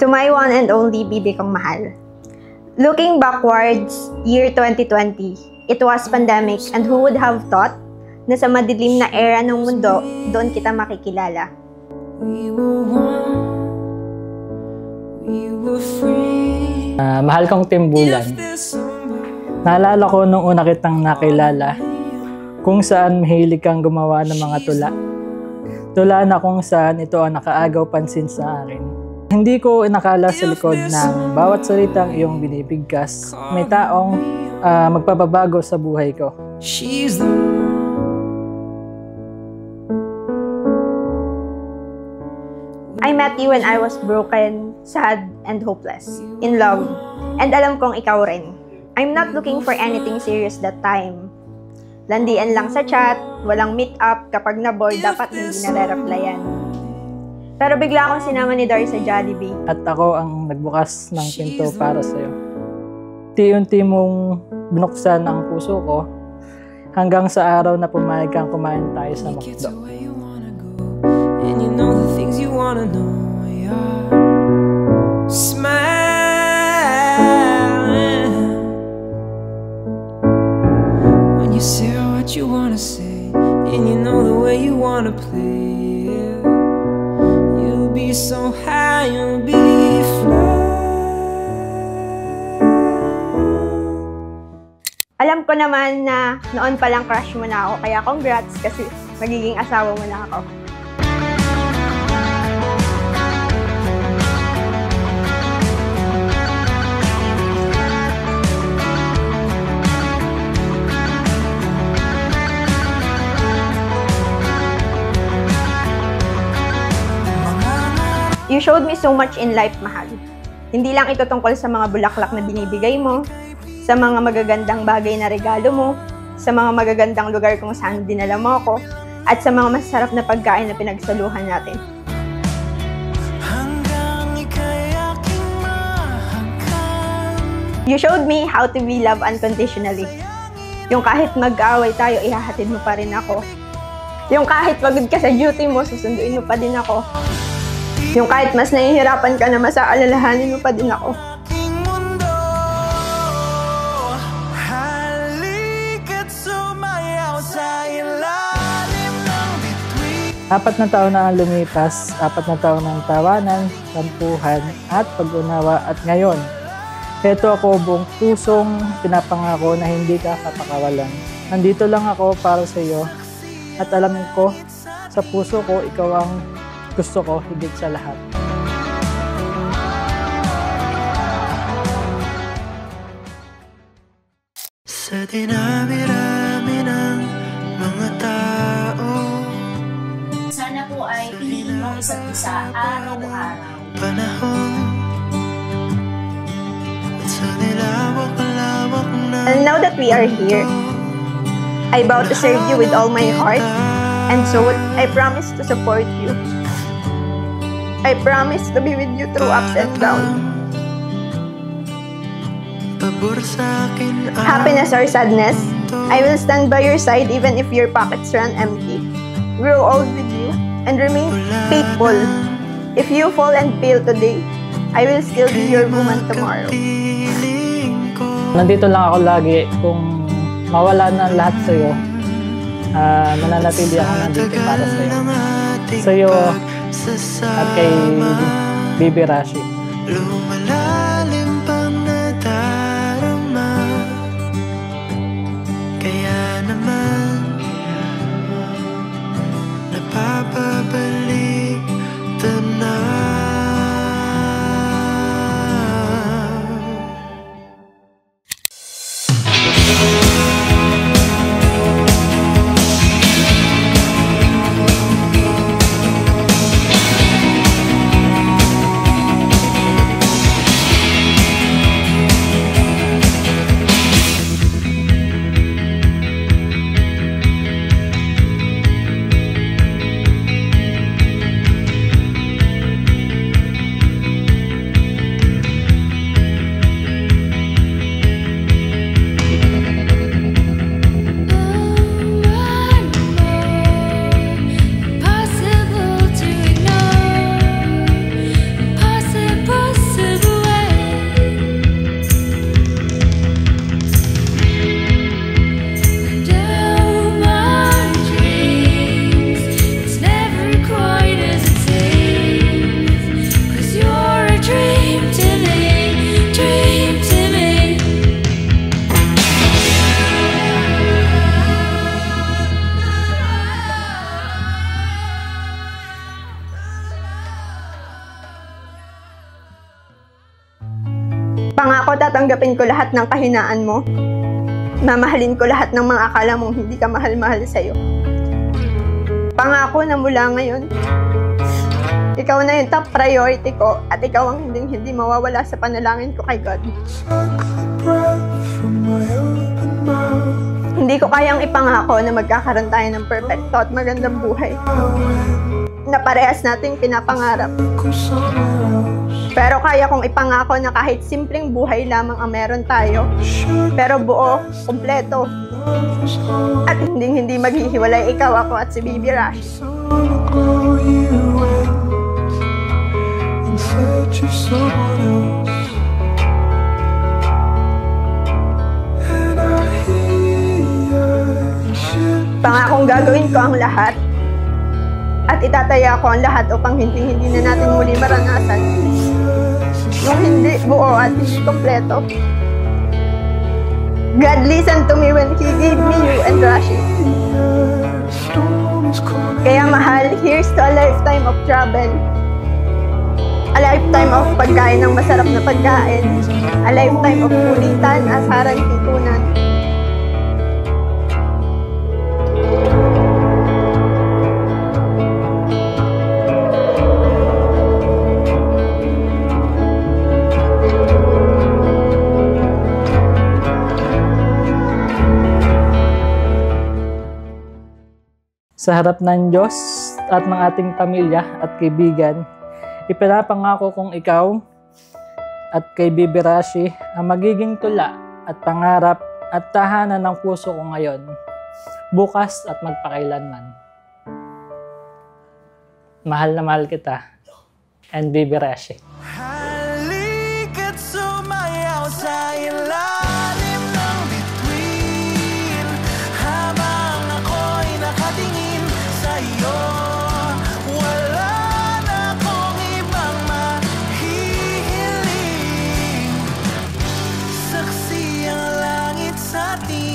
To my one and only bibi kong mahal. Looking backwards, year 2020, it was pandemic and who would have thought na sa madilim na era ng mundo, doon kita makikilala. Mahal kong Timbulan. Naalala ko nung una kitang nakilala, kung saan mahilig kang gumawa ng mga tula. Tula na kung saan ito ang nakaagaw pansin sa akin. Hindi ko inakala sa likod ng bawat salitang iyong binibigkas, may taong magpapabago sa buhay ko. I met you when I was broken, sad, and hopeless, in love, and alam kong ikaw rin. I'm not looking for anything serious that time. Landian lang sa chat, walang meet up, kapag na-bored dapat hindi nare-replyan. Pero bigla akong sinama ni Dar sa Jollibee. At ako ang nagbukas ng pinto para sa'yo. Unti-unti mong binuksan ang puso ko hanggang sa araw na pumayag kang kumain tayo sa McDo. And you know the things you wanna know, yeah. Smile when you say what you wanna say, and you know the way you wanna play. You'll be so high, you'll be fly. Alam ko naman na noon pa lang crush mo na ako, kaya congrats kasi magiging asawa mo na ako. You showed me so much in life, mahal. Hindi lang ito tungkol sa mga bulaklak na binibigay mo, sa mga magagandang bagay na regalo mo, sa mga magagandang lugar kung saan dinala mo ako, at sa mga masarap na pagkain na pinagsaluhan natin. You showed me how to be loved unconditionally. Yung kahit mag-away tayo, ihahatid mo pa rin ako. Yung kahit pagod ka sa duty mo, susunduin mo pa din ako. Yung kahit mas nahihirapan ka na masaalalahanin mo pa din ako. Apat na taon na ang lumipas, 4 na taon ng tawanan, tampuhan at pag-unawa at ngayon. Heto ako buong pusong pinapangako na hindi ka kapakawalan. Nandito lang ako para sa iyo at alam ko sa puso ko ikaw ang gusto ko higit sa lahat. Sa dinami-rami ng mga tao, sana po ay piliin mo isa't isa araw-araw. Panahon at sa nilawak-lawak na. And now that we are here, I vow to serve you with all my heart and soul. I promise to support you. I promise to be with you through ups and downs. Happiness or sadness, I will stand by your side even if your pockets run empty. Grow old with you and remain faithful. If you fall and fail today, I will still be your woman tomorrow. Nandito lang ako lagi. Kung mawala na lahat sa'yo, mananatili ako nandito para sa'yo. Sa'yo at kay Bibi Rashi. Lumalalim pang nadarama, kaya naman napapabalik tanaw. Tatanggapin ko lahat ng kahinaan mo. Mamahalin ko lahat ng mga akala mong hindi ka mahal-mahal sa'yo. Pangako na mula ngayon, ikaw na yung top priority ko at ikaw ang hindi mawawala sa panalangin ko kay God. Hindi ko kayang ipangako na magkakaroon tayo ng perfecto at magandang buhay na parehas nating pinapangarap. Pero kaya kong ipangako na kahit simpleng buhay lamang ang meron tayo, pero buo, kumpleto, at hindi maghihiwalay ikaw, ako at si Baby Rashi. Pangakong gagawin ko ang lahat at itataya ko ang lahat upang hindi na natin muli maranasan yung hindi buo at hindi kompleto. God listened to me when He gave me you and Rashi. Kaya mahal, here's to a lifetime of travel. A lifetime of pagkain ng masarap na pagkain. A lifetime of kulitan, asaran, pitunan. Sa harap ng Diyos at ng ating pamilya at kaibigan, ipinapangako kong ikaw at kay Baby Rashi ang magiging tula at pangarap at tahanan ng puso ko ngayon, bukas at magpakailanman. Mahal na mahal kita, and Baby Rashi. Halika't sumayaw sa ilalim ng bituin habang ako'y nakatingin sa'yo. Wala na akong ibang mahihiling. Saksi ang langit sa atin.